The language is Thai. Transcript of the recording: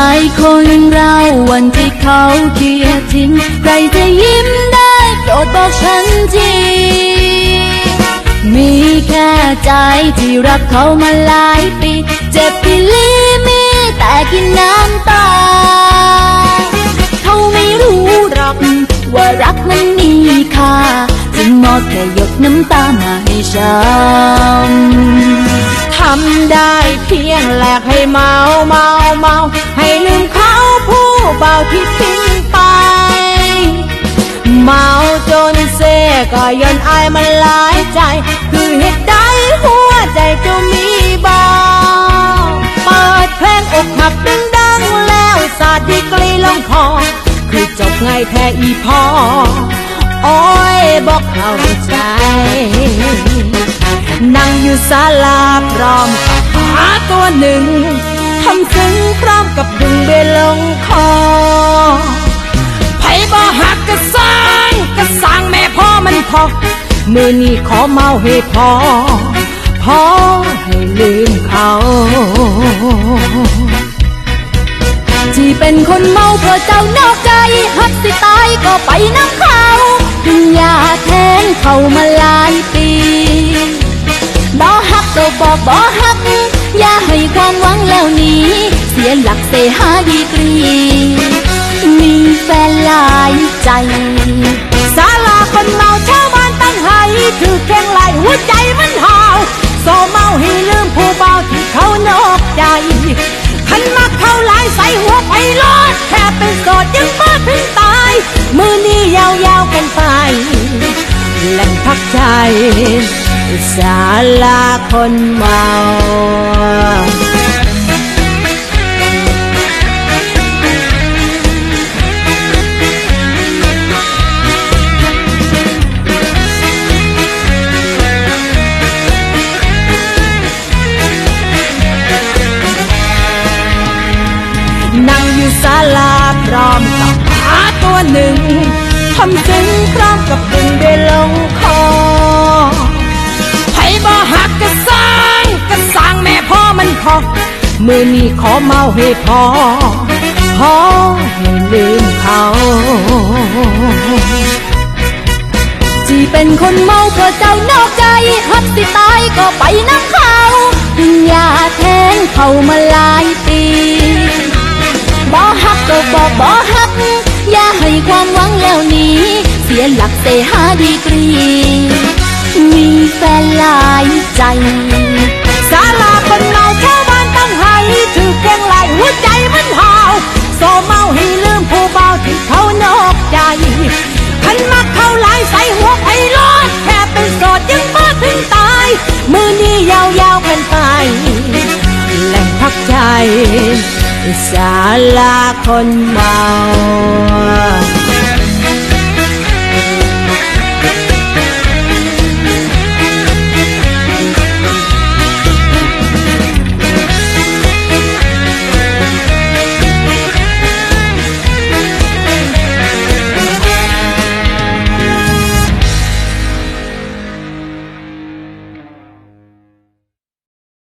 ายคนเราวันที่เขาเกลียดทิ้งใครจะยิ้มได้โปรดบอกฉันทีมีแค่ใจที่รักเขามาหลายปีเจ็บปีลีมีแต่กินน้ำตาเขาไม่รู้หรอกว่ารักมันมีค่าจึงมอบแค่หยดน้ำตามาให้ฉันทำได้เพียงแลกให้เมาให้ลืมเขาผู้เบาที่ทิ้งไปเมาจนเซก็ย้อนอายมันหลายใจคือเหตุใดหัวใจจะมีบ้าเปิดเพลงอกหักดังๆแล้วสาดดีกรีลงคอคือจบไงแท้อีพอโอ้ยบอกเข้าใจนั่งอยู่ศาลาพร้อมกับหาตัวหนึ่งทำซึ้งพร้อมกับดึงเบลลงคอไผบ่หักก็สร้างแม่พ่อมันพอมือนี้ขอเมาให้พอให้ลืมเขาที่เป็นคนเมาเพราะเจ้านอกใจหักสิตายก็ไปน้ำเขาดึงยาแทงเขามาหลายปีบ่ฮักก็บอกบ่ฮักอย่าให้ความหวังแล้วนี้เสียหลักเสหาดีกรีมีแฟนหลายใจศาลาคนเมาชาวบ้านตั้งให้ถือแข่งไหลหัวใจมันห่าวโซเมาให้ลืมผู้เบาที่เขานอกใจขันมักเขาหลายใส่หัวไปรอดแค่เป็นโสดยังบ้าถึงตายมือนี้ยาวๆกันไปแหล่งพักใจศาลาคนเมานั่งอยู่ศาลาพร้อมกับหาตัวหนึ่งทำซึ้งพร้อมกับดึงได้ลงคอไผบ่หักก็สร้างแม่พ่อมันพอมือนี้ขอเมาให้พอให้ลืมเขาที่เป็นคนเมาเพราะเจ้านอกใจหักสิตายก็ไปน้ำเขาดึงยาแทงเขามาหลายปีบ่ฮักก็บอกบ่ฮักอย่าให้ความหวังแล้วนี้เสียหลักเสหาดีกรีมีแฟนหลายใจศาลาคนเมาชาวบ้านตั้งให้ถือแข่งไหลหัวใจมันห่าวโซเมาให้ลืมผู้เบาที่เขานอกใจขันมักเขาหลายใส่หัวไปรอดแค่เป็นโสดยังบ้าถึงตายมือนี้ยาวๆกันไปแหล่งพักใจศาลาคนเมา